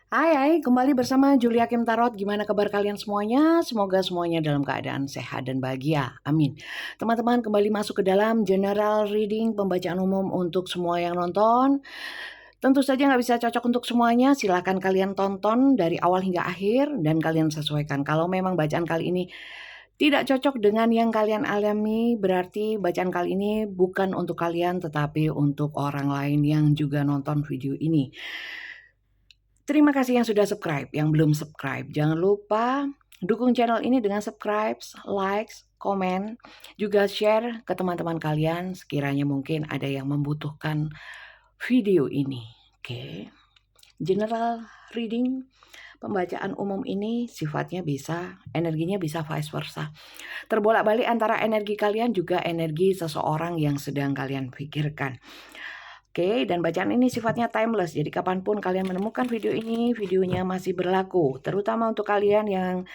Hai, kembali bersama Julia Kim Tarot. Gimana kabar kalian semuanya? Semoga semuanya dalam keadaan sehat dan bahagia. Amin. Teman-teman kembali masuk ke dalam general reading pembacaan umum untuk semua yang nonton. Tentu saja nggak bisa cocok untuk semuanya. Silahkan kalian tonton dari awal hingga akhir dan kalian sesuaikan. Kalau memang bacaan kali ini tidak cocok dengan yang kalian alami, berarti bacaan kali ini bukan untuk kalian, tetapi untuk orang lain yang juga nonton video ini. Terima kasih yang sudah subscribe, yang belum subscribe. Jangan lupa dukung channel ini dengan subscribe, likes, komen, juga share ke teman-teman kalian sekiranya mungkin ada yang membutuhkan video ini. Oke. General reading pembacaan umum ini sifatnya bisa, energinya bisa vice versa. Terbolak-balik antara energi kalian juga energi seseorang yang sedang kalian pikirkan. Oke, dan bacaan ini sifatnya timeless, jadi kapanpun kalian menemukan video ini, videonya masih berlaku. Terutama untuk kalian yang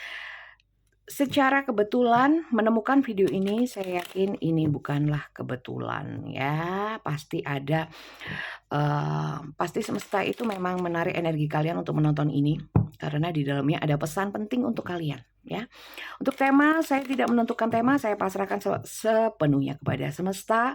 secara kebetulan menemukan video ini, saya yakin ini bukanlah kebetulan ya. Pasti ada, pasti semesta itu memang menarik energi kalian untuk menonton ini. Karena di dalamnya ada pesan penting untuk kalian ya. Untuk tema, saya tidak menentukan tema, saya pasrahkan sepenuhnya kepada semesta.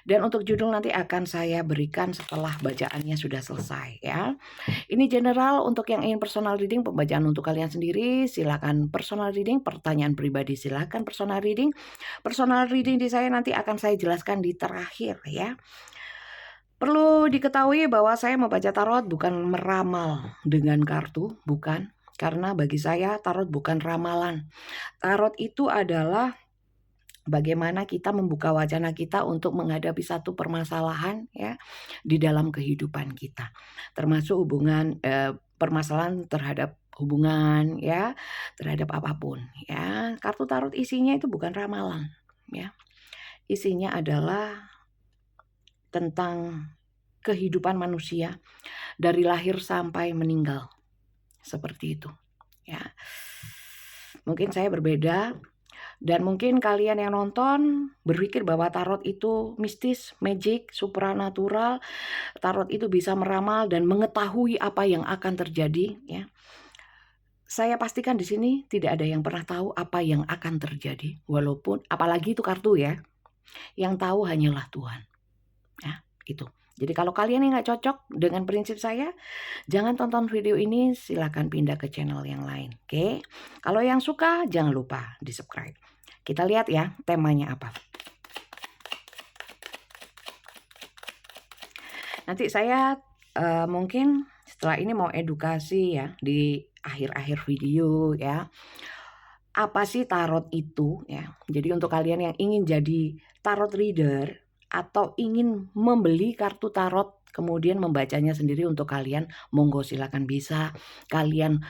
Dan untuk judul nanti akan saya berikan setelah bacaannya sudah selesai ya. Ini general untuk yang ingin personal reading, pembacaan untuk kalian sendiri. Silakan personal reading, pertanyaan pribadi silakan personal reading. Personal reading di saya nanti akan saya jelaskan di terakhir ya. Perlu diketahui bahwa saya membaca tarot bukan meramal dengan kartu, bukan. Karena bagi saya tarot bukan ramalan. Tarot itu adalah bagaimana kita membuka wacana kita untuk menghadapi satu permasalahan ya di dalam kehidupan kita, termasuk hubungan permasalahan terhadap hubungan ya, terhadap apapun ya. Kartu tarot isinya itu bukan ramalan ya. Isinya adalah tentang kehidupan manusia dari lahir sampai meninggal. Seperti itu ya. Mungkin saya berbeda. Dan mungkin kalian yang nonton berpikir bahwa tarot itu mistis, magic, supranatural. Tarot itu bisa meramal dan mengetahui apa yang akan terjadi ya. Saya pastikan di sini tidak ada yang pernah tahu apa yang akan terjadi, walaupun apalagi itu kartu ya. Yang tahu hanyalah Tuhan. Ya, itu. Jadi kalau kalian yang nggak cocok dengan prinsip saya, jangan tonton video ini, silakan pindah ke channel yang lain. Oke. Kalau yang suka, jangan lupa di-subscribe. Kita lihat ya temanya apa. Nanti saya mungkin setelah ini mau edukasi ya di akhir-akhir video ya. Apa sih tarot itu ya? Jadi untuk kalian yang ingin jadi tarot reader atau ingin membeli kartu tarot kemudian membacanya sendiri untuk kalian, monggo silakan bisa kalian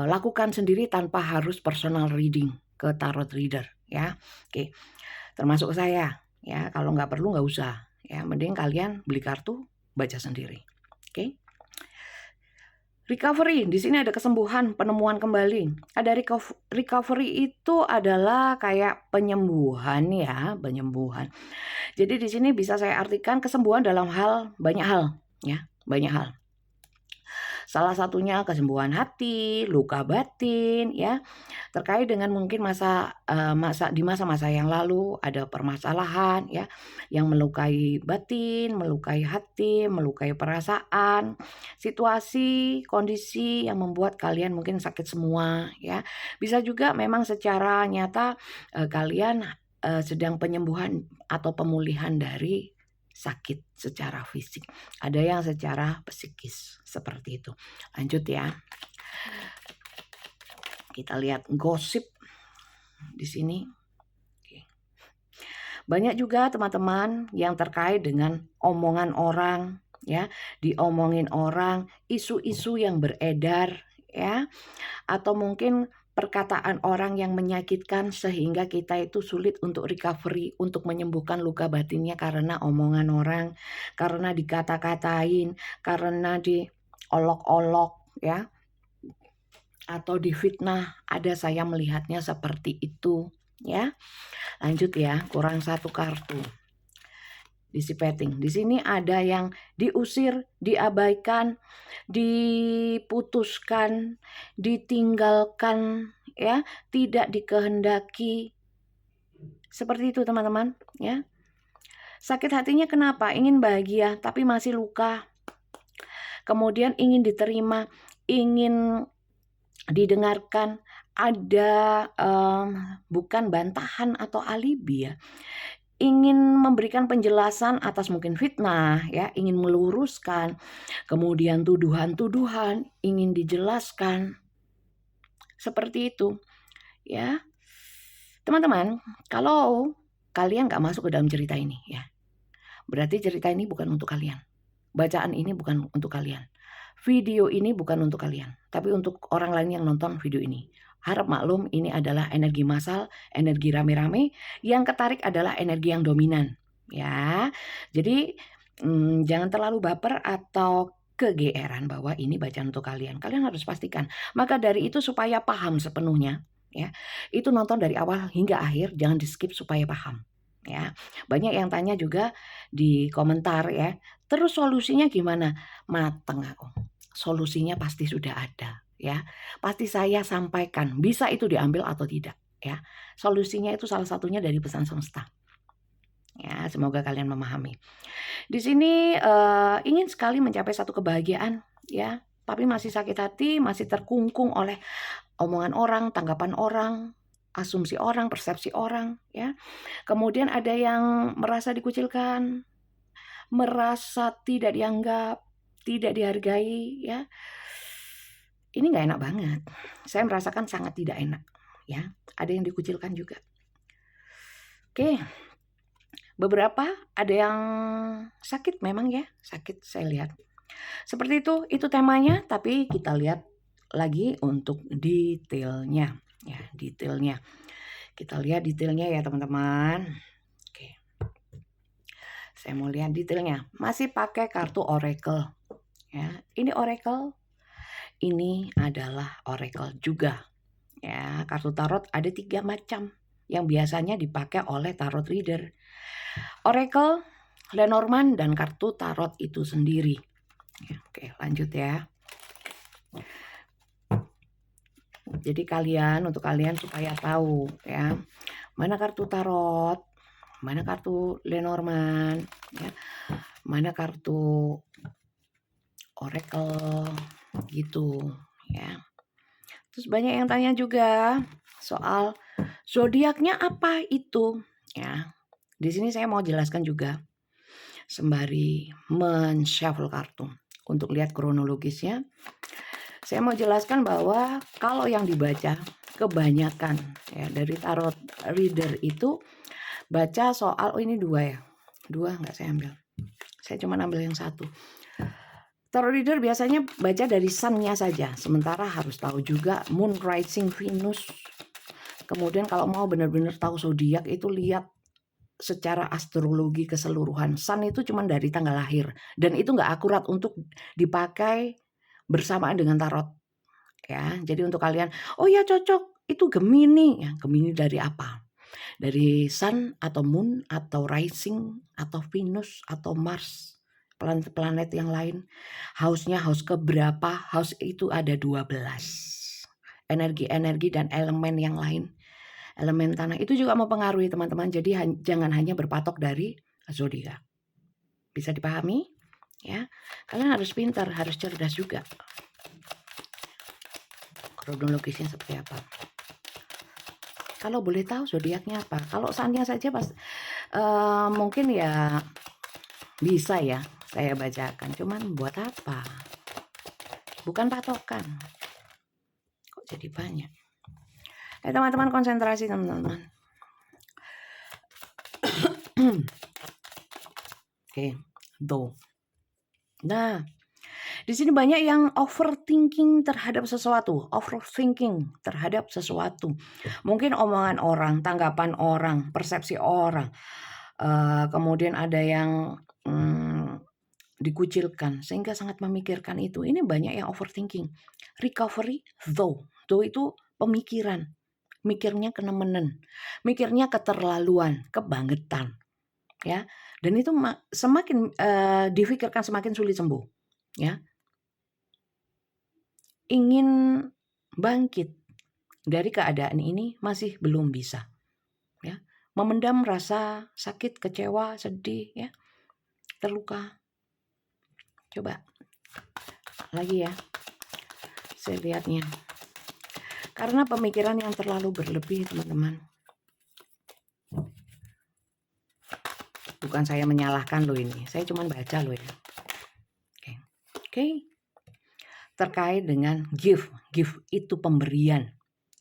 lakukan sendiri tanpa harus personal reading ke tarot reader ya. Oke, termasuk saya ya. Kalau nggak perlu nggak usah ya, mending kalian beli kartu baca sendiri. Oke. Recovery, di sini ada kesembuhan, penemuan kembali. Ada recovery itu adalah kayak penyembuhan ya, penyembuhan. Jadi di sini bisa saya artikan kesembuhan dalam banyak hal ya, banyak hal. Salah satunya kesembuhan hati, luka batin ya, terkait dengan mungkin di masa-masa yang lalu ada permasalahan ya yang melukai batin, melukai hati, melukai perasaan, situasi, kondisi yang membuat kalian mungkin sakit semua ya. Bisa juga memang secara nyata kalian sedang penyembuhan atau pemulihan dari sakit secara fisik. Ada yang secara psikis seperti itu. Lanjut ya. Kita lihat gosip di sini. Oke. Banyak juga teman-teman yang terkait dengan omongan orang ya, diomongin orang, isu-isu yang beredar ya, atau mungkin perkataan orang yang menyakitkan sehingga kita itu sulit untuk recovery, untuk menyembuhkan luka batinnya karena omongan orang, karena dikata-katain, karena diolok-olok ya, atau difitnah. Ada saya melihatnya seperti itu ya. Lanjut ya, kurang satu kartu. dissipating. Di sini ada yang diusir, diabaikan, diputuskan, ditinggalkan, ya, tidak dikehendaki. Seperti itu teman-teman, ya. Sakit hatinya kenapa? Ingin bahagia tapi masih luka. Kemudian ingin diterima, ingin didengarkan, ada bukan bantahan atau alibi, ya. Ingin memberikan penjelasan atas mungkin fitnah, ya, ingin meluruskan, kemudian tuduhan-tuduhan, ingin dijelaskan. Seperti itu, ya. Teman-teman, kalau kalian nggak masuk ke dalam cerita ini, ya, berarti cerita ini bukan untuk kalian. Bacaan ini bukan untuk kalian. Video ini bukan untuk kalian, tapi untuk orang lain yang nonton video ini. Harap maklum, ini adalah energi massal, energi rame-rame. Yang ketarik adalah energi yang dominan, ya. Jadi jangan terlalu baper atau kegeeran bahwa ini bacaan untuk kalian. Kalian harus pastikan. Maka dari itu supaya paham sepenuhnya, ya, itu nonton dari awal hingga akhir, jangan di skip supaya paham, ya. Banyak yang tanya juga di komentar, ya, terus solusinya gimana? Mateng aku. Solusinya pasti sudah ada, ya. Pasti saya sampaikan, bisa itu diambil atau tidak, ya. Solusinya itu salah satunya dari pesan semesta. Ya, semoga kalian memahami. Di sini ingin sekali mencapai satu kebahagiaan, ya, tapi masih sakit hati, masih terkungkung oleh omongan orang, tanggapan orang, asumsi orang, persepsi orang, ya. Kemudian ada yang merasa dikucilkan, merasa tidak dianggap, tidak dihargai, ya. Ini nggak enak banget. Saya merasakan sangat tidak enak, ya. Ada yang dikucilkan juga. Oke. Beberapa ada yang sakit memang, ya, sakit saya lihat. Seperti itu temanya, tapi kita lihat lagi untuk detailnya, ya, detailnya. Kita lihat detailnya ya teman-teman. Oke. Saya mau lihat detailnya. Masih pakai kartu oracle, ya. Ini oracle. Ini adalah oracle juga, ya. Kartu tarot ada 3 macam yang biasanya dipakai oleh tarot reader. Oracle, Lenormand, dan kartu tarot itu sendiri. Ya, oke, lanjut ya. Jadi untuk kalian supaya tahu, ya, mana kartu tarot, mana kartu Lenormand, ya, mana kartu oracle, gitu, ya. Terus banyak yang tanya juga soal zodiaknya apa itu, ya. Di sini saya mau jelaskan juga sembari men-shuffle kartu untuk lihat kronologisnya. Saya mau jelaskan bahwa kalau yang dibaca kebanyakan, ya, dari tarot reader itu baca soal, oh ini 2 ya. 2 nggak saya ambil. Saya cuma ambil yang 1. Tarot reader biasanya baca dari sun-nya saja, sementara harus tahu juga moon, rising, Venus. Kemudian kalau mau benar-benar tahu zodiak itu lihat secara astrologi keseluruhan. Sun itu cuma dari tanggal lahir dan itu nggak akurat untuk dipakai bersamaan dengan tarot, ya. Jadi untuk kalian, oh ya cocok itu Gemini, ya. Gemini dari apa? Dari Sun atau Moon atau Rising atau Venus atau Mars, planet-planet yang lain. House-nya house keberapa? House itu ada 12. Energi-energi dan elemen yang lain. Elemen tanah itu juga mempengaruhi teman-teman. Jadi jangan hanya berpatok dari zodiak. Bisa dipahami? Ya. Kalian harus pintar, harus cerdas juga. Kronologisnya seperti apa? Kalau boleh tahu zodiaknya apa? Kalau sun-nya saja mungkin ya bisa ya saya bacakan. Cuman buat apa? Bukan patokan. Kok jadi banyak? Teman-teman konsentrasi teman-teman. Oke, tuh. Nah, di sini banyak yang overthinking terhadap sesuatu, Mungkin omongan orang, tanggapan orang, persepsi orang. Kemudian ada yang dikucilkan sehingga sangat memikirkan itu. Ini banyak yang overthinking. Recovery, though itu pemikiran. Mikirnya kenemenen, mikirnya keterlaluan, kebangetan, ya. Dan itu semakin difikirkan semakin sulit sembuh, ya. Ingin bangkit dari keadaan ini masih belum bisa, ya. Memendam rasa sakit, kecewa, sedih, ya, terluka. Coba lagi ya, saya lihatnya. Karena pemikiran yang terlalu berlebih, teman-teman. Bukan saya menyalahkan loh ini, saya cuma baca loh ya. Oke. Terkait dengan give itu pemberian.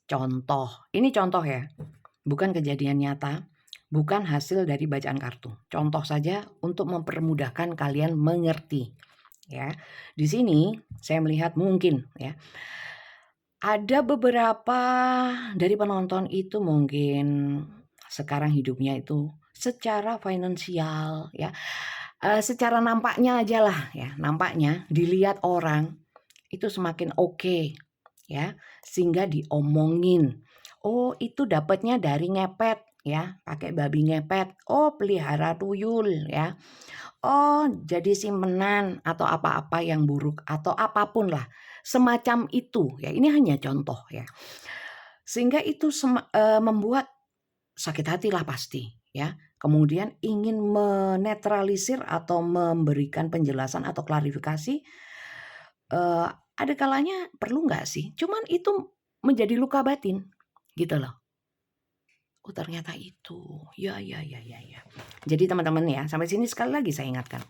Contoh, ini contoh ya, bukan kejadian nyata, bukan hasil dari bacaan kartu. Contoh saja untuk mempermudahkan kalian mengerti. Ya, di sini saya melihat mungkin ya, ada beberapa dari penonton itu mungkin sekarang hidupnya itu secara finansial ya, secara nampaknya aja lah ya, nampaknya dilihat orang itu semakin oke ya, sehingga diomongin. Oh, itu dapatnya dari ngepet ya, pakai babi ngepet. Oh, pelihara tuyul ya. Oh, jadi simpenan atau apa-apa yang buruk atau apapun lah. Semacam itu ya. Ini hanya contoh ya. Sehingga itu membuat sakit hati lah pasti ya. Kemudian ingin menetralisir atau memberikan penjelasan atau klarifikasi. Ada kalanya perlu nggak sih? Cuman itu menjadi luka batin gitu loh. Oh, ternyata itu. Ya. Jadi teman-teman ya, sampai sini sekali lagi saya ingatkan.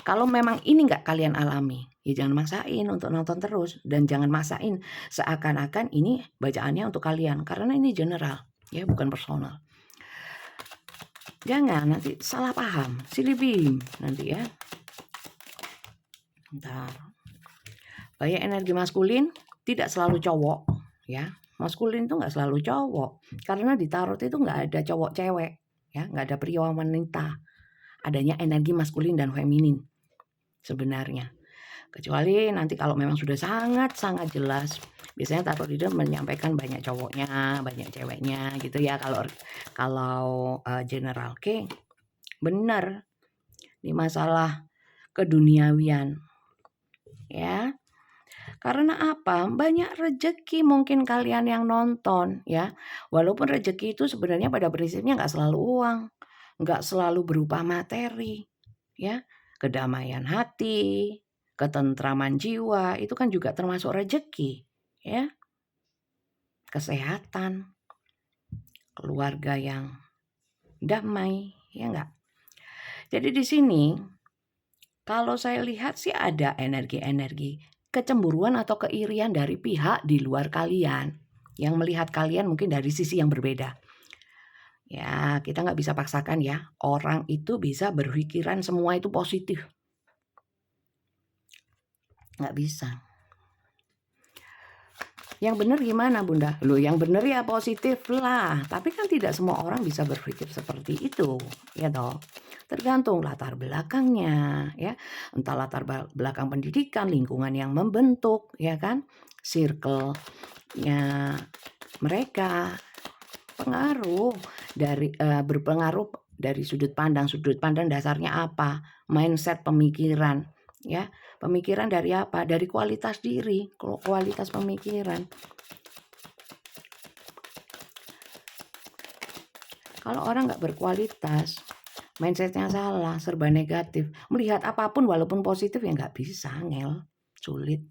Kalau memang ini nggak kalian alami, ya jangan maksain untuk nonton terus. Dan jangan maksain seakan-akan ini bacaannya untuk kalian. Karena ini general, ya bukan personal. Jangan nanti salah paham, silly beam nanti ya. Bentar. Banyak energi maskulin tidak selalu cowok, ya. Maskulin itu nggak selalu cowok, karena di tarot itu nggak ada cowok cewek, ya, nggak ada pria wanita. Adanya energi maskulin dan feminin sebenarnya. Kecuali nanti kalau memang sudah sangat jelas, biasanya tarot reader menyampaikan banyak cowoknya, banyak ceweknya gitu ya kalau general. Oke. Benar. Ini masalah keduniawian. Ya. Karena apa? Banyak rejeki mungkin kalian yang nonton ya. Walaupun rejeki itu sebenarnya pada prinsipnya nggak selalu uang, nggak selalu berupa materi, ya. Kedamaian hati, ketentraman jiwa itu kan juga termasuk rejeki, ya. Kesehatan, keluarga yang damai, ya enggak. Jadi di sini kalau saya lihat sih ada energi-energi kecemburuan atau keirian dari pihak di luar kalian yang melihat kalian mungkin dari sisi yang berbeda. Ya, kita nggak bisa paksakan ya. Orang itu bisa berpikiran semua itu positif. Nggak bisa. Yang benar gimana Bunda? Loh, yang benar ya positif lah. Tapi kan tidak semua orang bisa berpikir seperti itu, ya toh. Tergantung latar belakangnya, ya. Entah latar belakang pendidikan, lingkungan yang membentuk, ya kan? Circle-nya mereka pengaruh dari berpengaruh dari sudut pandang dasarnya apa? Mindset pemikiran, ya. Pemikiran dari apa? Dari kualitas diri, kualitas pemikiran. Kalau orang nggak berkualitas, mindsetnya salah, serba negatif, melihat apapun walaupun positif ya nggak bisa, sulit.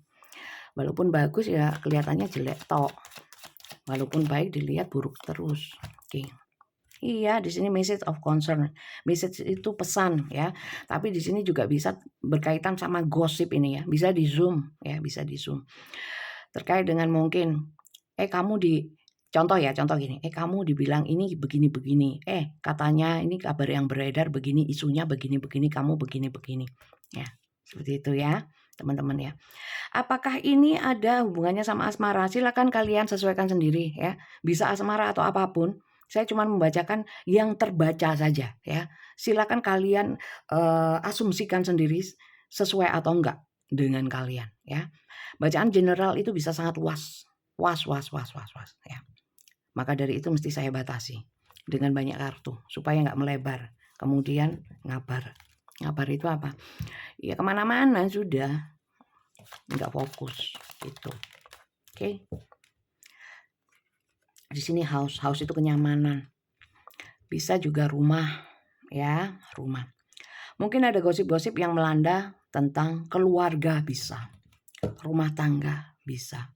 Walaupun bagus ya kelihatannya jelek tok. Walaupun baik dilihat buruk terus. Oke. Iya, di sini message of concern. Message itu pesan ya. Tapi di sini juga bisa berkaitan sama gosip ini ya. Bisa di zoom ya, bisa di zoom. Terkait dengan mungkin kamu contoh gini. Kamu dibilang ini begini-begini. Katanya ini kabar yang beredar begini, isunya begini-begini, kamu begini-begini. Ya, seperti itu ya, teman-teman ya. Apakah ini ada hubungannya sama asmara? Silakan kalian sesuaikan sendiri ya. Bisa asmara atau apapun. Saya cuma membacakan yang terbaca saja ya. Silakan kalian asumsikan sendiri sesuai atau enggak dengan kalian ya. Bacaan general itu bisa sangat luas ya. Maka dari itu mesti saya batasi dengan banyak kartu supaya enggak melebar kemudian ngabar. Ngabar itu apa? Ya kemana-mana sudah, nggak fokus gitu. Oke. Di sini house itu kenyamanan. Bisa juga rumah, ya, rumah. Mungkin ada gosip-gosip yang melanda tentang keluarga bisa. Rumah tangga bisa.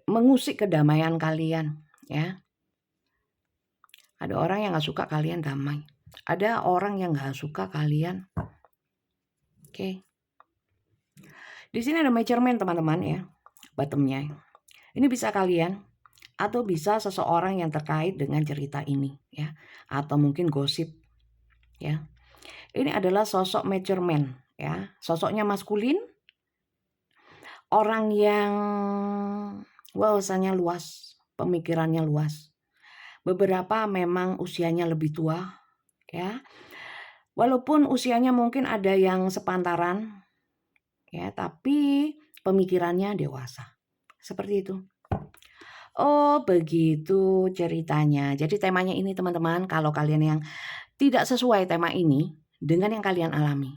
Mengusik kedamaian kalian, ya. Ada orang yang gak suka kalian damai. Ada orang yang gak suka kalian. Oke. Di sini ada measurement teman-teman ya. Bottomnya. Ini bisa kalian atau bisa seseorang yang terkait dengan cerita ini ya. Atau mungkin gosip ya. Ini adalah sosok measurement ya. Sosoknya maskulin. Orang yang wawasannya luas, pemikirannya luas. Beberapa memang usianya lebih tua ya. Walaupun usianya mungkin ada yang sepantaran ya, tapi pemikirannya dewasa. Seperti itu. Oh, begitu ceritanya. Jadi temanya ini teman-teman, kalau kalian yang tidak sesuai tema ini dengan yang kalian alami,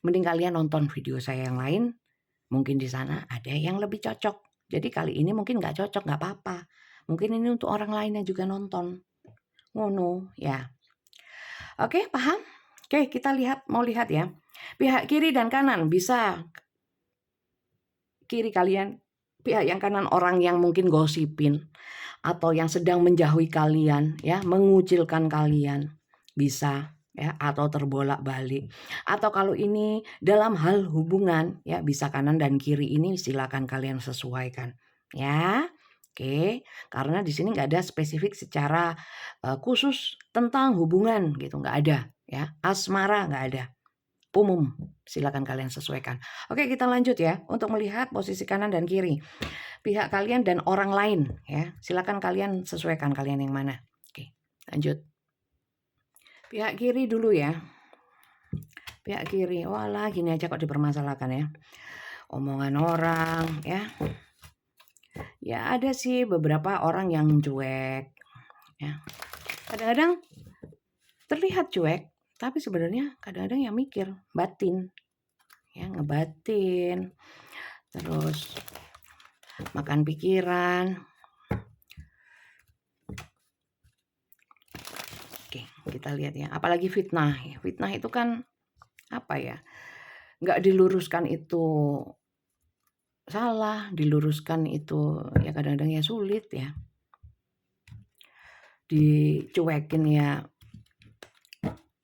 mending kalian nonton video saya yang lain. Mungkin di sana ada yang lebih cocok. Jadi kali ini mungkin nggak cocok, nggak apa-apa. Mungkin ini untuk orang lain yang juga nonton. Ngono ya. Oke, paham? Oke, kita mau lihat ya. Pihak kiri dan kanan bisa. Kiri kalian, pihak yang kanan orang yang mungkin gosipin atau yang sedang menjauhi kalian ya, mengucilkan kalian. Bisa ya, atau terbolak-balik. Atau kalau ini dalam hal hubungan ya, bisa kanan dan kiri ini silakan kalian sesuaikan ya. Oke, karena di sini nggak ada spesifik secara khusus tentang hubungan gitu, nggak ada ya. Asmara nggak ada, umum, silakan kalian sesuaikan. Oke, kita lanjut ya untuk melihat posisi kanan dan kiri pihak kalian dan orang lain ya. Silakan kalian sesuaikan kalian yang mana. Oke, lanjut. Pihak kiri dulu ya. Pihak kiri, walah gini aja kok dipermasalahkan ya. Omongan orang ya. Ya ada sih beberapa orang yang cuek ya. Kadang-kadang terlihat cuek, tapi sebenarnya kadang-kadang yang mikir, batin. Ya, ngebatin. Terus makan pikiran. Oke, kita lihat ya. Apalagi fitnah. Fitnah itu kan apa ya? Nggak diluruskan itu salah, diluruskan itu ya kadang-kadang ya sulit ya. Dicuekin ya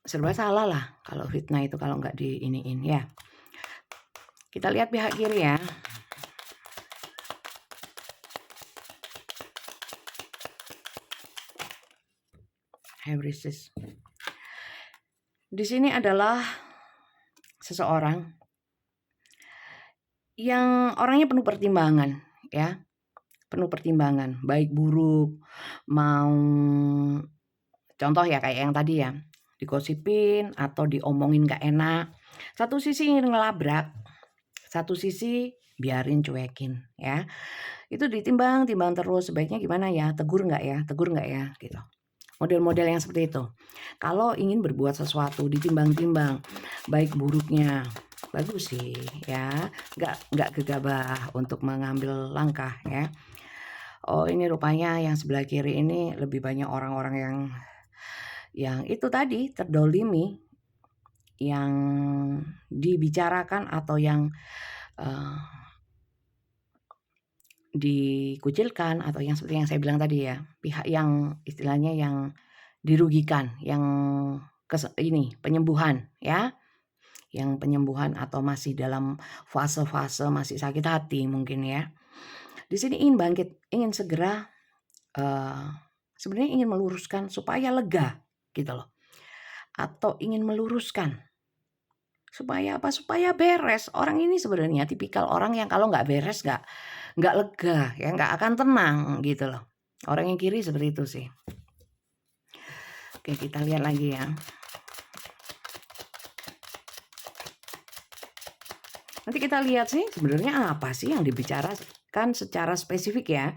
serba salah lah kalau fitnah itu, kalau nggak diiniin ya. Kita lihat pihak kiri ya. Heuristis. Di sini adalah seseorang yang orangnya penuh pertimbangan ya. Penuh pertimbangan, baik buruk, mau contoh ya kayak yang tadi ya, digosipin atau diomongin gak enak. Satu sisi ingin ngelabrak, satu sisi biarin cuekin ya. Itu ditimbang terus, sebaiknya gimana ya, tegur nggak ya gitu. Model-model yang seperti itu. Kalau ingin berbuat sesuatu ditimbang-timbang baik buruknya, bagus sih ya, nggak gegabah untuk mengambil langkah ya. Oh ini rupanya yang sebelah kiri ini lebih banyak orang-orang yang itu tadi terdolimi, yang dibicarakan atau yang dikucilkan, atau yang seperti yang saya bilang tadi ya, pihak yang istilahnya yang dirugikan, yang penyembuhan ya, yang penyembuhan atau masih dalam fase-fase masih sakit hati mungkin ya. Di sini ingin bangkit, ingin segera sebenarnya ingin meluruskan supaya lega gitu loh, atau ingin meluruskan supaya apa? Supaya beres. Orang ini sebenarnya tipikal orang yang kalau nggak beres nggak lega ya, nggak akan tenang gitu loh. Orang yang kiri seperti itu sih. Oke, kita lihat lagi ya. Nanti kita lihat sih sebenarnya apa sih yang dibicarakan secara spesifik ya.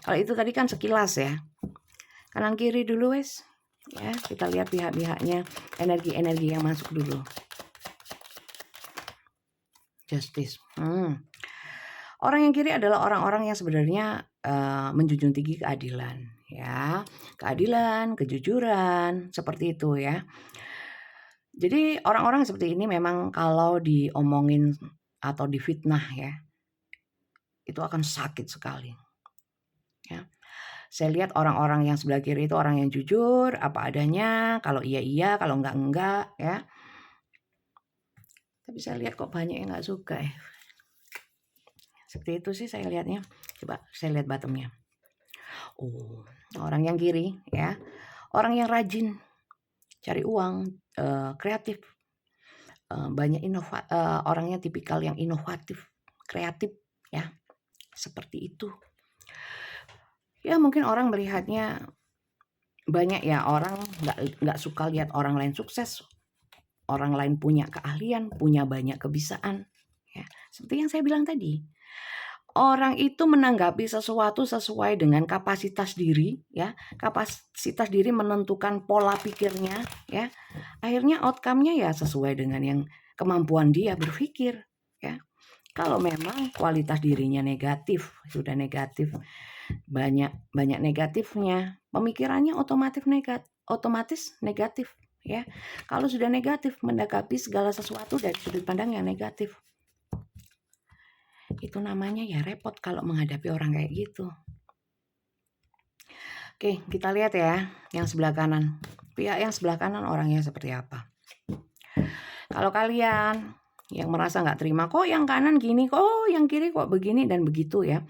Kalau itu tadi kan sekilas ya. Kanan kiri dulu wes. Ya, kita lihat pihak-pihaknya, energi-energi yang masuk dulu. Justice. Orang yang kiri adalah orang-orang yang sebenarnya menjunjung tinggi keadilan, ya, keadilan, kejujuran, seperti itu ya. Jadi orang-orang seperti ini memang kalau diomongin atau difitnah ya, itu akan sakit sekali. Ya. Saya lihat orang-orang yang sebelah kiri itu orang yang jujur, apa adanya, kalau iya iya, kalau enggak ya. Tapi saya lihat kok banyak yang nggak suka ya. Seperti itu sih saya lihatnya. Coba saya lihat bottomnya. Oh, orang yang kiri ya, orang yang rajin, cari uang, kreatif, banyak orangnya tipikal yang inovatif, kreatif ya, seperti itu. Ya mungkin orang melihatnya banyak ya, orang nggak suka lihat orang lain sukses, orang lain punya keahlian, punya banyak kebisaan. Ya, seperti yang saya bilang tadi, orang itu menanggapi sesuatu sesuai dengan kapasitas diri, ya, kapasitas diri menentukan pola pikirnya, ya. Akhirnya outcome-nya ya sesuai dengan yang kemampuan dia berpikir, ya. Kalau memang kualitas dirinya negatif, sudah negatif, banyak negatifnya, pemikirannya otomatis negatif ya. Kalau sudah negatif, mendakapi segala sesuatu dari sudut pandang yang negatif, itu namanya ya repot kalau menghadapi orang kayak gitu. Oke, kita lihat ya yang sebelah kanan. Pihak yang sebelah kanan orangnya seperti apa. Kalau kalian yang merasa nggak terima, kok yang kanan gini, kok yang kiri kok begini dan begitu ya,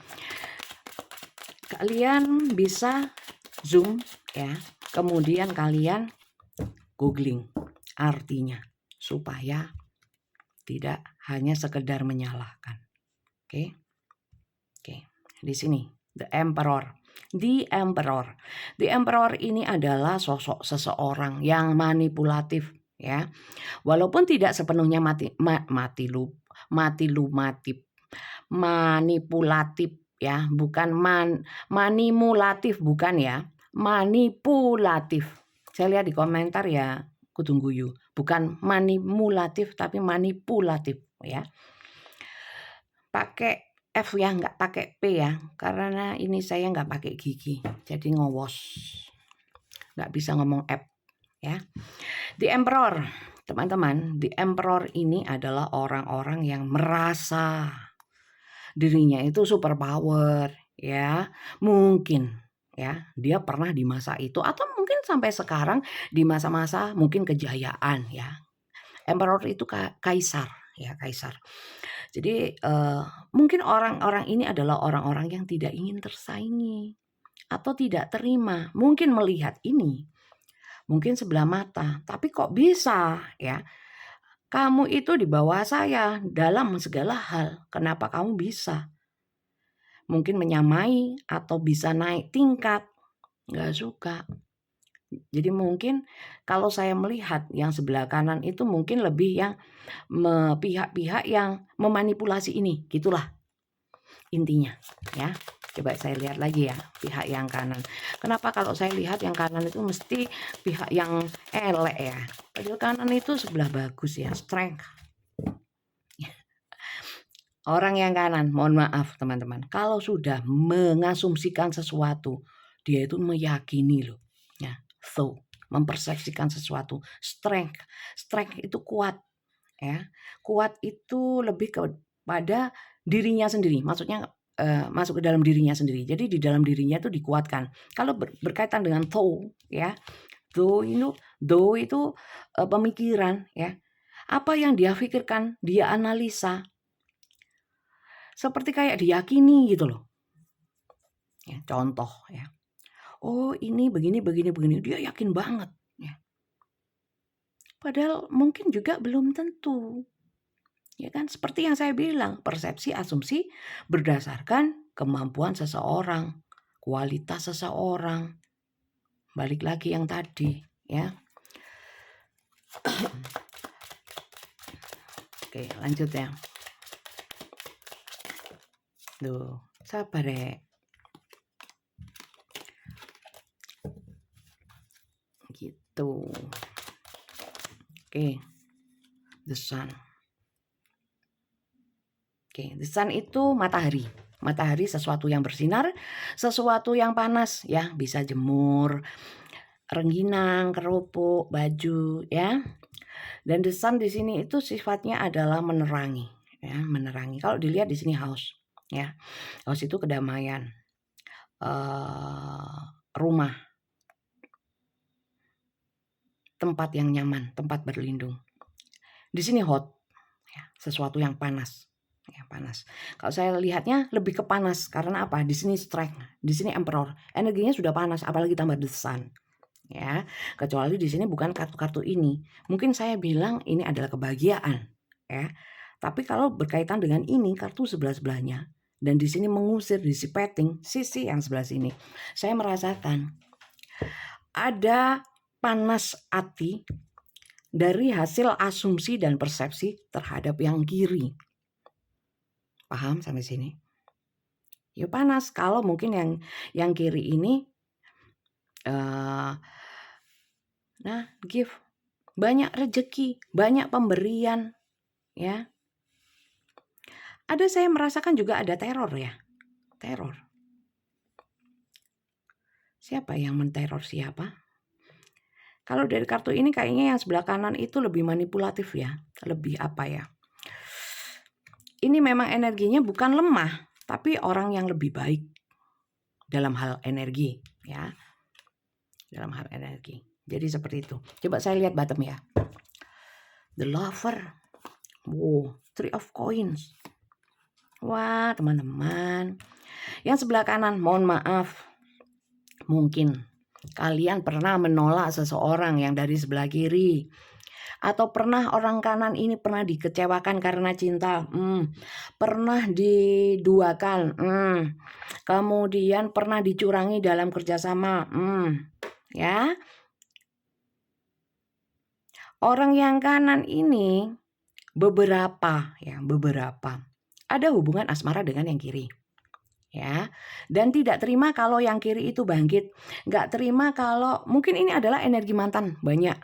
kalian bisa zoom ya, kemudian kalian googling artinya supaya tidak hanya sekedar menyalahkan. Oke. Di sini the emperor. The emperor ini adalah sosok seseorang yang manipulatif ya. Walaupun tidak sepenuhnya manipulatif ya, bukan manipulatif, bukan ya, manipulatif. Saya lihat di komentar ya, kutungguyu, bukan manipulatif tapi manipulatif ya. Pakai F ya, nggak pakai P ya, karena ini saya nggak pakai gigi, jadi ngowos, nggak bisa ngomong F ya. The Emperor, teman-teman, The Emperor ini adalah orang-orang yang merasa dirinya itu super power ya, mungkin ya dia pernah di masa itu atau mungkin sampai sekarang di masa-masa mungkin kejayaan ya. Emperor itu kaisar ya, kaisar. Jadi mungkin orang-orang ini adalah orang-orang yang tidak ingin tersaingi atau tidak terima, mungkin melihat ini mungkin sebelah mata, tapi kok bisa ya, kamu itu di bawah saya dalam segala hal, kenapa kamu bisa? Mungkin menyamai atau bisa naik tingkat, nggak suka. Jadi mungkin kalau saya melihat yang sebelah kanan itu mungkin lebih yang pihak-pihak yang memanipulasi ini, gitulah intinya ya. Coba saya lihat lagi ya pihak yang kanan. Kenapa kalau saya lihat yang kanan itu mesti pihak yang elek ya? Padahal kanan itu sebelah bagus ya, strength. Orang yang kanan, mohon maaf teman-teman, kalau sudah mengasumsikan sesuatu, dia itu meyakini loh ya. So, mempersepsikan sesuatu, strength itu kuat ya. Kuat itu lebih kepada dirinya sendiri, maksudnya masuk ke dalam dirinya sendiri. Jadi di dalam dirinya itu dikuatkan. Kalau berkaitan dengan ya, itu pemikiran ya. Apa yang dia pikirkan, dia analisa. Seperti kayak diyakini gitu loh. Ya, contoh ya. Oh, ini begini, dia yakin banget ya. Padahal mungkin juga belum tentu. Ya kan, seperti yang saya bilang, persepsi asumsi berdasarkan kemampuan seseorang, kualitas seseorang. Balik lagi yang tadi ya. Oke, lanjut ya. Duh, sabar ya. Gitu. Tuh. Oke. The Sun. Oke, the sun itu matahari. Matahari sesuatu yang bersinar, sesuatu yang panas ya, bisa jemur, rengginang, kerupuk, baju ya. Dan the sun di sini itu sifatnya adalah menerangi ya, menerangi. Kalau dilihat di sini house ya. House itu kedamaian. Rumah. Tempat yang nyaman, tempat berlindung. Di sini hot ya, sesuatu yang panas. Ya, panas. Kalau saya lihatnya lebih ke panas karena apa? Di sini strength, di sini emperor. Energinya sudah panas, apalagi tambah the sun. Ya, kecuali di sini bukan kartu-kartu ini. Mungkin saya bilang ini adalah kebahagiaan, ya. Tapi kalau berkaitan dengan ini kartu sebelah-sebelahnya dan di sini mengusir, dissipating sisi yang sebelah sini. Saya merasakan ada panas hati dari hasil asumsi dan persepsi terhadap yang kiri. Paham sampai sini? Ya panas kalau mungkin yang kiri ini give banyak rezeki, banyak pemberian ya. Ada saya merasakan juga ada teror ya. Teror. Siapa yang menteror siapa? Kalau dari kartu ini kayaknya yang sebelah kanan itu lebih manipulatif ya, lebih apa ya? Ini memang energinya bukan lemah, tapi orang yang lebih baik dalam hal energi ya. Dalam hal energi. Jadi seperti itu. Coba saya lihat bottom ya. The Lover. Wow, Three of Coins. Wah, teman-teman. Yang sebelah kanan, mohon maaf. Mungkin kalian pernah menolak seseorang yang dari sebelah kiri. Atau pernah orang kanan ini pernah dikecewakan karena cinta. Pernah diduakan. Kemudian pernah dicurangi dalam kerjasama. Ya. Orang yang kanan ini beberapa ada hubungan asmara dengan yang kiri. Ya, dan tidak terima kalau yang kiri itu bangkit, nggak terima kalau mungkin ini adalah energi mantan banyak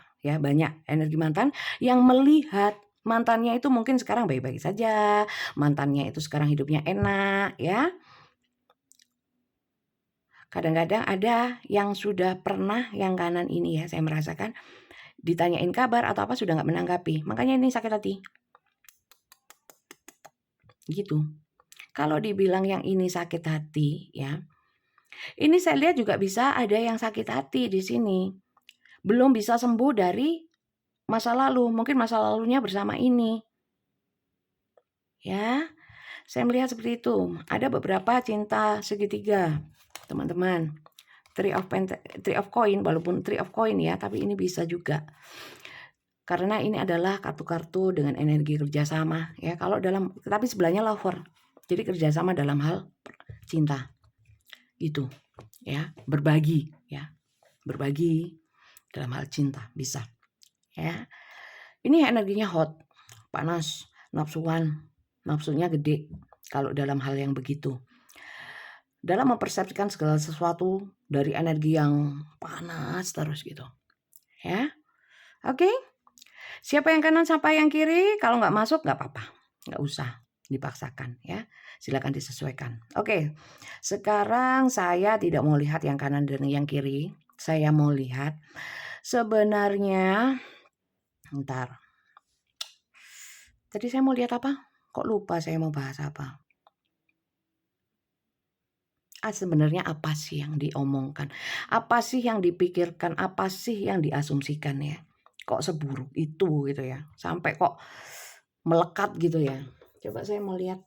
energi mantan yang melihat mantannya itu mungkin sekarang baik-baik saja, mantannya itu sekarang hidupnya enak ya. Kadang-kadang ada yang sudah pernah yang kanan ini ya, saya merasakan ditanyain kabar atau apa sudah nggak menanggapi, makanya ini sakit hati gitu. Kalau dibilang yang ini sakit hati ya, ini saya lihat juga bisa ada yang sakit hati di sini. Belum bisa sembuh dari masa lalu. Mungkin masa lalunya bersama ini. Ya, saya melihat seperti itu. Ada beberapa cinta segitiga, teman-teman. Three of Coin, walaupun Three of Coin ya, tapi ini bisa juga. Karena ini adalah kartu-kartu dengan energi kerjasama ya. Kalau dalam, tapi sebelahnya Lover. Jadi kerjasama dalam hal cinta itu ya, berbagi dalam hal cinta bisa ya. Ini energinya hot, panas, nafsunya gede kalau dalam hal yang begitu, dalam mempersepsikan segala sesuatu dari energi yang panas terus gitu ya. Oke, siapa yang kanan siapa yang kiri, kalau nggak masuk nggak apa-apa, nggak usah dipaksakan ya, silakan disesuaikan. Oke, sekarang saya tidak mau lihat yang kanan dan yang kiri, saya mau lihat sebenarnya tadi saya mau lihat apa, kok lupa saya mau bahas apa. Sebenarnya apa sih yang diomongkan, apa sih yang dipikirkan, apa sih yang diasumsikan ya, kok seburuk itu gitu ya, sampai kok melekat gitu ya. Coba saya mau lihat.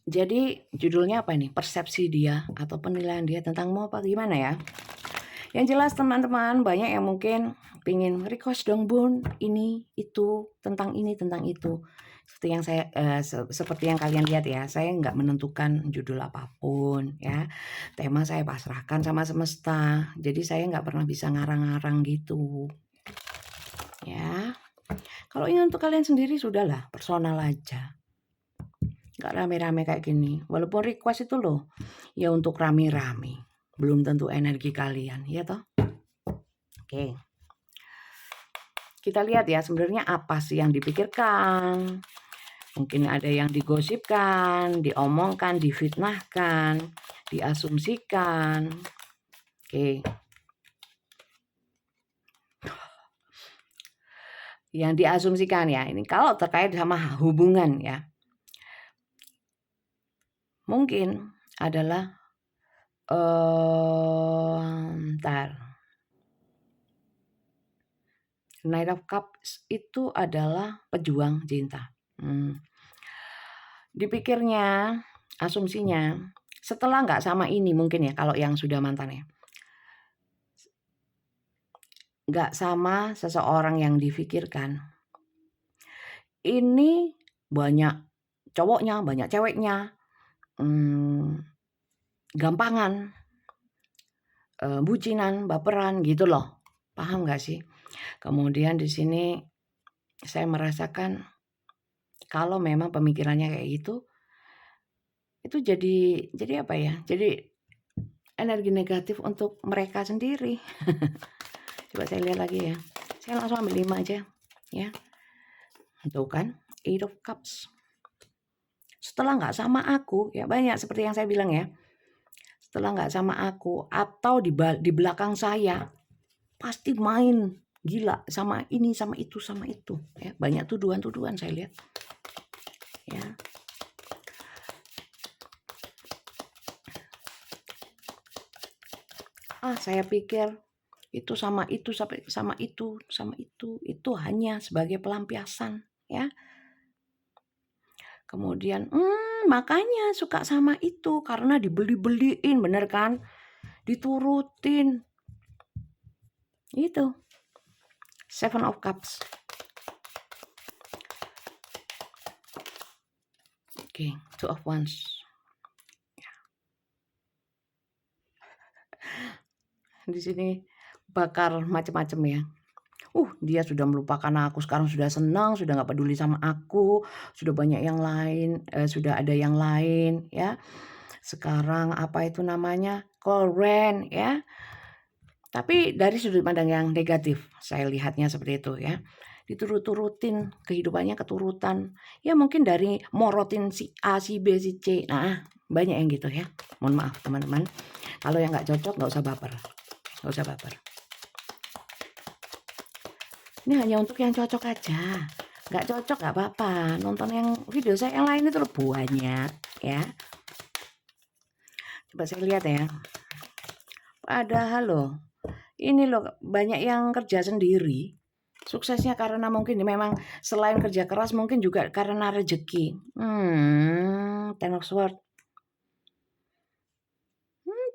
Jadi judulnya apa ini? Persepsi dia atau penilaian dia tentang mau apa gimana ya? Yang jelas teman-teman banyak yang mungkin pingin request dong Bun, ini itu tentang ini tentang itu. Seperti yang saya seperti yang kalian lihat ya, saya nggak menentukan judul apapun ya. Tema saya pasrahkan sama semesta. Jadi saya nggak pernah bisa ngarang-ngarang gitu. Ya. Kalau ini untuk kalian sendiri sudahlah, personal aja. Gak rame-rame kayak gini. Walaupun request itu loh, ya untuk rame-rame. belum tentu energi kalian, ya toh? Oke. Kita lihat ya sebenarnya apa sih yang dipikirkan. Mungkin ada yang digosipkan, diomongkan, difitnahkan, diasumsikan. Oke. Yang diasumsikan ya, ini kalau terkait sama hubungan ya. Mungkin adalah Knight of Cups itu adalah pejuang cinta. Dipikirnya, asumsinya, setelah nggak sama ini mungkin ya, kalau yang sudah mantan ya. Nggak sama seseorang yang difikirkan. Ini banyak cowoknya, banyak ceweknya, gampangan, bucinan, baperan gitu loh. Paham nggak sih? Kemudian di sini saya merasakan kalau memang pemikirannya kayak gitu, itu jadi apa ya? Jadi energi negatif untuk mereka sendiri. Coba saya lihat lagi ya. Saya langsung ambil 5 aja ya. Tuh kan, 8 of Cups. Setelah nggak sama aku, ya banyak seperti yang saya bilang ya. Setelah nggak sama aku atau di belakang saya, pasti main gila sama ini, sama itu ya. Banyak tuduhan-tuduhan saya lihat. Ya. Saya pikir itu sama itu hanya sebagai pelampiasan ya. Kemudian makanya suka sama itu karena dibeli-beliin, bener kan? Diturutin. Itu. 7 of Cups. Oke, 2 of Wands. Di sini bakar macam-macam ya. Dia sudah melupakan aku, sekarang sudah senang, sudah nggak peduli sama aku, sudah banyak yang lain, sudah ada yang lain ya. Sekarang apa itu namanya, keren ya. Tapi dari sudut pandang yang negatif, saya lihatnya seperti itu ya. Diturut-turutin, kehidupannya keturutan. Ya mungkin dari morotin si A, si B, si C. Nah, banyak yang gitu ya. Mohon maaf teman-teman. Kalau yang nggak cocok nggak usah baper. Nggak usah baper. Ini hanya untuk yang cocok aja. Nggak cocok nggak apa-apa. Nonton yang video saya yang lain itu banyak ya. Coba saya lihat ya. Padahal loh, ini loh banyak yang kerja sendiri. Suksesnya karena mungkin memang selain kerja keras mungkin juga karena rezeki. Ten of Swords.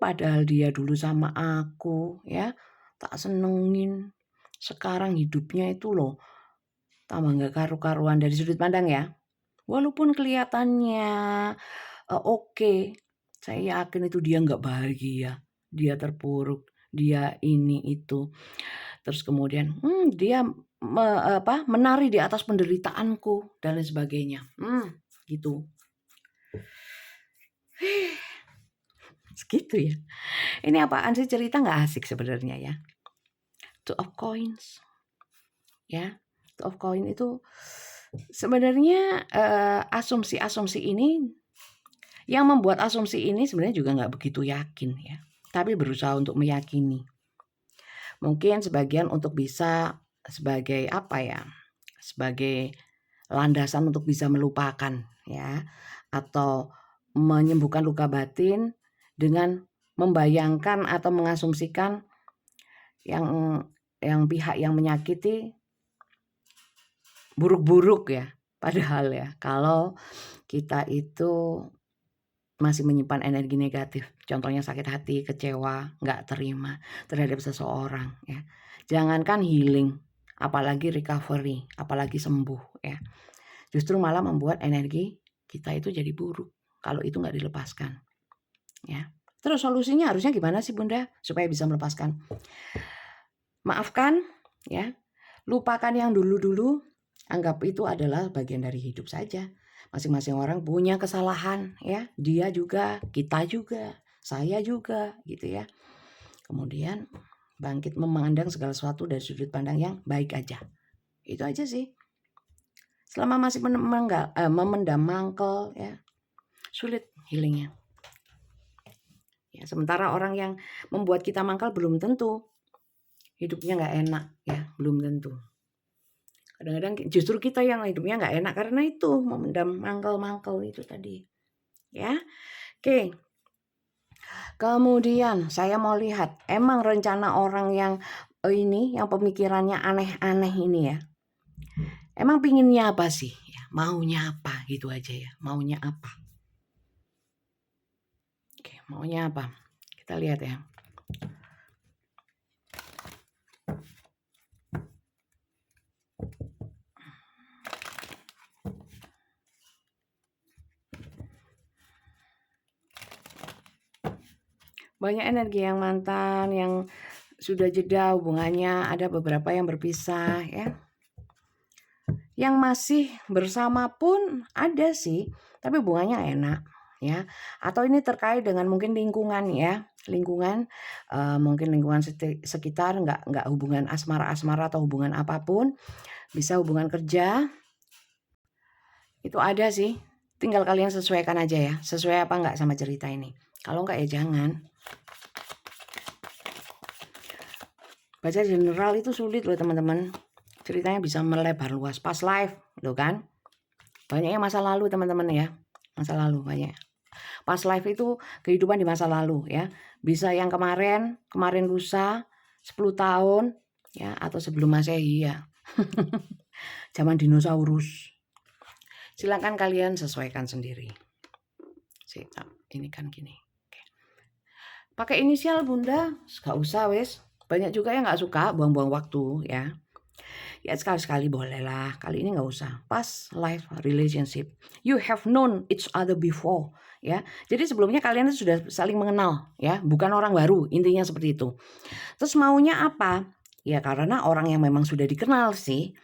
Padahal dia dulu sama aku ya, tak senengin. Sekarang hidupnya itu loh tambah nggak karu-karuan dari sudut pandang ya. Walaupun kelihatannya oke, saya yakin itu dia nggak bahagia, dia terpuruk, dia ini itu. Terus kemudian dia menari di atas penderitaanku dan lain sebagainya. Gitu. Segitu ya. Ini apaan sih, cerita nggak asik sebenarnya ya. 2 of Coins. Ya. 2 of Coins itu sebenarnya asumsi-asumsi ini, yang membuat asumsi ini sebenarnya juga nggak begitu yakin ya. Tapi berusaha untuk meyakini. Mungkin sebagian untuk bisa sebagai apa ya, sebagai landasan untuk bisa melupakan ya, atau menyembuhkan luka batin dengan membayangkan atau mengasumsikan yang pihak yang menyakiti buruk-buruk ya. Padahal ya, kalau kita itu masih menyimpan energi negatif, contohnya sakit hati, kecewa, nggak terima terhadap seseorang ya. Jangankan healing, apalagi recovery, apalagi sembuh ya. Justru malah membuat energi kita itu jadi buruk kalau itu nggak dilepaskan ya. Terus solusinya harusnya gimana sih Bunda supaya bisa melepaskan? Maafkan ya, lupakan yang dulu-dulu, anggap itu adalah bagian dari hidup saja. Masing-masing orang punya kesalahan ya, dia juga, kita juga saya juga gitu ya. Kemudian bangkit memandang segala sesuatu dari sudut pandang yang baik aja. Itu aja sih. Selama masih memendam mangkel ya, sulit healingnya. Ya, sementara orang yang membuat kita mangkal belum tentu hidupnya nggak enak ya, belum tentu. Kadang-kadang justru kita yang hidupnya nggak enak karena itu memendam mangkal-mangkal itu tadi. Ya, oke. Kemudian saya mau lihat emang rencana orang yang ini, yang pemikirannya aneh-aneh ini ya. Emang pinginnya apa sih? Ya, maunya apa gitu aja ya. Maunya apa? Oke, maunya apa? Kita lihat ya. Banyak energi yang mantan, yang sudah jeda hubungannya, ada beberapa yang berpisah ya. Yang masih bersama pun ada sih, tapi hubungannya enak ya. Atau ini terkait dengan mungkin lingkungan ya, lingkungan mungkin lingkungan sekitar, nggak hubungan asmara atau hubungan apapun, bisa hubungan kerja, itu ada sih. Tinggal kalian sesuaikan aja ya, sesuai apa nggak sama cerita ini. Kalau nggak ya jangan. Baca general itu sulit loh teman-teman. Ceritanya bisa melebar luas. Pas live loh kan. Banyaknya masa lalu teman-teman ya. Masa lalu banyak. Pas live itu kehidupan di masa lalu ya. Bisa yang kemarin lusa, 10 tahun ya, atau sebelum Masehi ya. Zaman dinosaurus. Silakan kalian sesuaikan sendiri. Ini kan gini. Oke. Pakai inisial Bunda, gak usah wes. Banyak juga yang gak suka buang-buang waktu ya. Ya sekali-sekali boleh lah. Kali ini gak usah. Pas life relationship. You have known each other before. Ya, jadi sebelumnya kalian sudah saling mengenal ya, bukan orang baru, intinya seperti itu. Terus maunya apa? Ya karena orang yang memang sudah dikenal sih.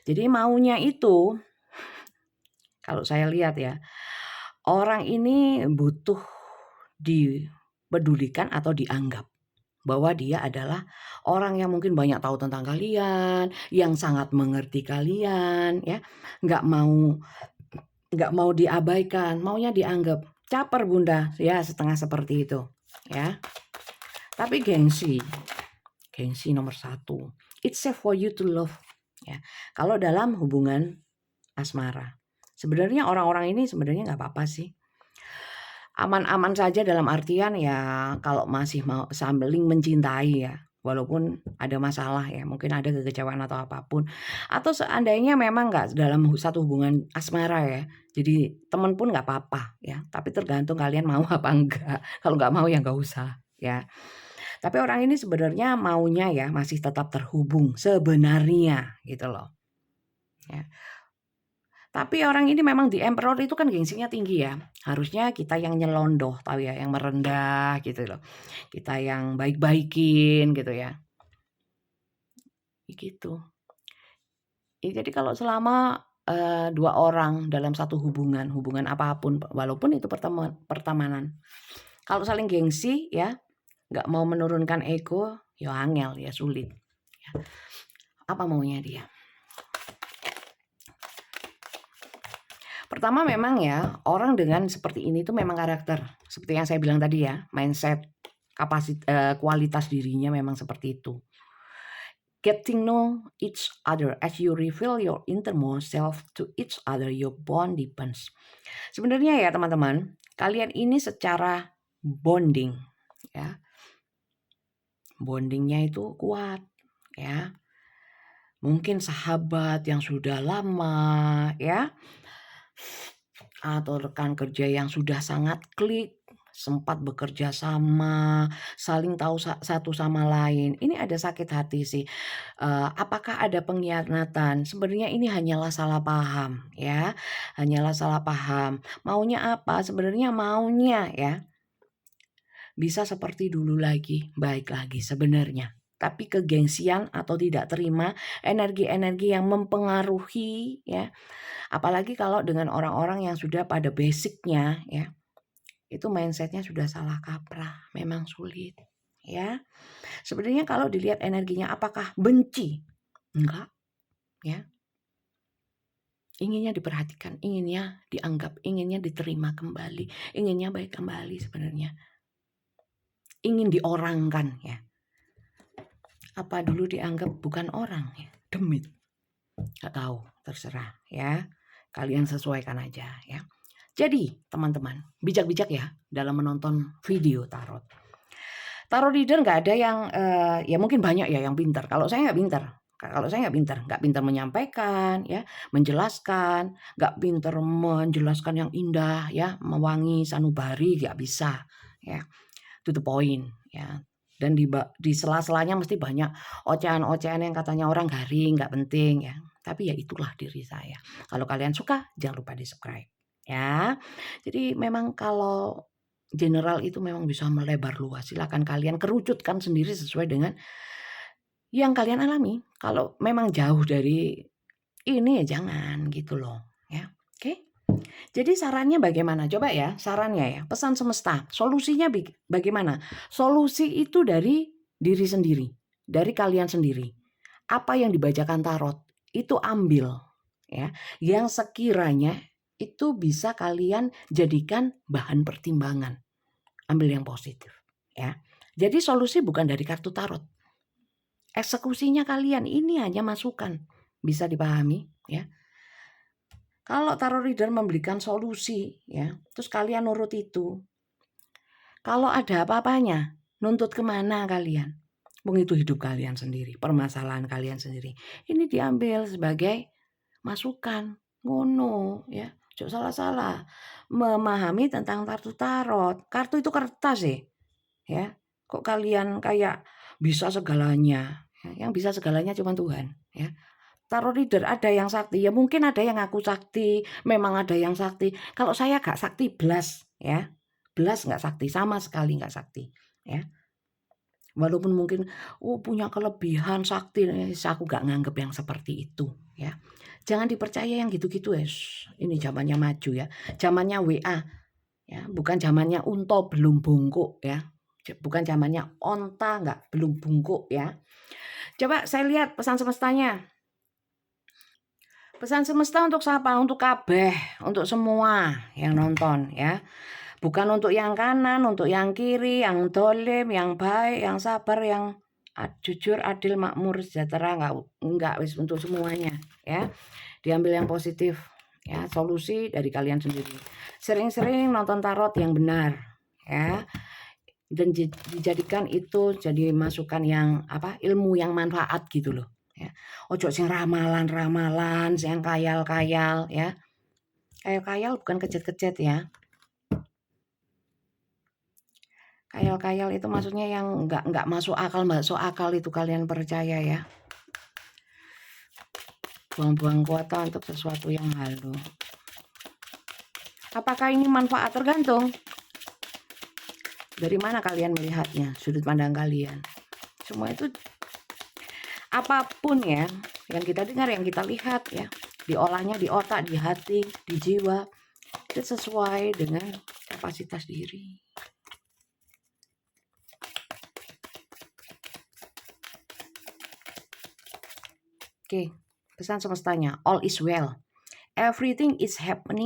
Jadi maunya itu, kalau saya lihat ya, orang ini butuh dipedulikan atau dianggap bahwa dia adalah orang yang mungkin banyak tahu tentang kalian, yang sangat mengerti kalian, ya, nggak mau diabaikan, maunya dianggap. Caper Bunda, ya setengah seperti itu, ya. Tapi gengsi nomor 1. It's safe for you to love, ya. Kalau dalam hubungan asmara, sebenarnya orang-orang ini sebenarnya nggak apa-apa sih. Aman-aman saja dalam artian ya kalau masih mau saling mencintai ya, walaupun ada masalah ya, mungkin ada kekecewaan atau apapun, atau seandainya memang nggak dalam satu hubungan asmara ya, jadi teman pun nggak apa-apa ya, tapi tergantung kalian mau apa enggak. Kalau nggak mau ya nggak usah ya. Tapi orang ini sebenarnya maunya ya masih tetap terhubung sebenarnya gitu loh ya. Tapi orang ini memang di emperor itu kan gengsinya tinggi ya. Harusnya kita yang nyelondoh tahu ya, yang merendah gitu loh. Kita yang baik-baikin gitu ya. Gitu. Jadi kalau selama dua orang dalam satu hubungan apapun, walaupun itu pertemanan, kalau saling gengsi ya, nggak mau menurunkan ego, ya angel ya sulit. Ya. Apa maunya dia? Pertama memang ya, orang dengan seperti ini tuh memang karakter. Seperti yang saya bilang tadi ya, mindset, kualitas dirinya memang seperti itu. Getting know each other as you reveal your innermost self to each other, your bond deepens. Sebenarnya ya teman-teman, kalian ini secara bonding ya. Bondingnya itu kuat ya. Mungkin sahabat yang sudah lama ya, atau rekan kerja yang sudah sangat klik, sempat bekerja sama, saling tahu satu sama lain. Ini ada sakit hati sih. Apakah ada pengkhianatan? Sebenarnya ini hanyalah salah paham ya. Hanyalah salah paham. Maunya apa? Sebenarnya maunya ya bisa seperti dulu lagi, baik lagi sebenarnya. Tapi kegengsian atau tidak terima, energi-energi yang mempengaruhi ya. Apalagi kalau dengan orang-orang yang sudah pada basicnya ya, itu mindsetnya sudah salah kaprah, memang sulit ya. Sebenarnya kalau dilihat energinya apakah benci? Enggak ya. Inginnya diperhatikan, inginnya dianggap, inginnya diterima kembali, inginnya baik kembali sebenarnya. Ingin diorangkan ya. Apa dulu dianggap bukan orang ya? Demit. Gak tahu, terserah ya. Kalian sesuaikan aja ya. Jadi teman-teman, bijak-bijak ya dalam menonton video tarot. Tarot reader nggak ada yang ya mungkin banyak ya yang pintar. Kalau saya nggak pintar. Kalau saya nggak pintar menyampaikan, ya, menjelaskan, nggak pintar menjelaskan yang indah, ya, mewangi, sanubari, nggak bisa, ya, to the point, ya. Dan di sela-selanya mesti banyak ocehan-ocehan yang katanya orang garing, nggak penting, ya. Tapi ya itulah diri saya. Kalau kalian suka, jangan lupa di-subscribe, ya. Jadi memang kalau general itu memang bisa melebar luas. Silakan kalian kerucutkan sendiri sesuai dengan yang kalian alami. Kalau memang jauh dari ini ya jangan gitu loh, ya. Oke. Jadi sarannya bagaimana? Coba ya, sarannya ya, pesan semesta. Solusinya bagaimana? Solusi itu dari diri sendiri, dari kalian sendiri. Apa yang dibacakan tarot itu ambil ya, yang sekiranya itu bisa kalian jadikan bahan pertimbangan. Ambil yang positif ya. Jadi solusi bukan dari kartu tarot. Eksekusinya kalian ini hanya masukan. Bisa dipahami ya. Kalau tarot reader memberikan solusi ya, terus kalian nurut itu. Kalau ada apa-apanya, nuntut kemana kalian? Itu hidup kalian sendiri, permasalahan kalian sendiri. Ini diambil sebagai masukan, ngono ya. Jangan salah-salah memahami tentang kartu tarot. Kartu itu kertas ya. Kok kalian kayak bisa segalanya? Yang bisa segalanya cuma Tuhan ya. Tarot reader ada yang sakti, ya mungkin ada yang ngaku sakti, memang ada yang sakti. Kalau saya gak sakti belas ya, belas gak sakti, sama sekali gak sakti ya. Walaupun mungkin punya kelebihan sakti, aku gak nganggep yang seperti itu ya. Jangan dipercaya yang gitu-gitu ini zamannya maju ya, zamannya WA ya, bukan zamannya unta belum bungkuk ya, bukan zamannya onta nggak belum bungkuk ya. Coba saya lihat pesan semestanya. Pesan semesta untuk siapa? Untuk kabeh, untuk semua yang nonton ya. Bukan untuk yang kanan, untuk yang kiri, yang dolim, yang baik, yang sabar, yang jujur, adil, makmur, sejahtera, enggak wis untuk semuanya ya. Diambil yang positif ya, solusi dari kalian sendiri. Sering-sering nonton tarot yang benar ya. Dan dijadikan itu jadi masukan yang ilmu yang manfaat gitu loh ya. Ojo sing ramalan-ramalan, sing kayal-kayal ya. Kayal-kayal bukan kecet-kecet ya. Kayal-kayal itu maksudnya yang enggak masuk akal itu kalian percaya ya. Buang-buang kuota untuk sesuatu yang halu. Apakah ini manfaat? Tergantung dari mana kalian melihatnya, sudut pandang kalian. Semua itu apapun ya, yang kita dengar, yang kita lihat ya, diolahnya di otak, di hati, di jiwa, itu sesuai dengan kapasitas diri. Oke, pesan semestanya, all is well. Everything is happening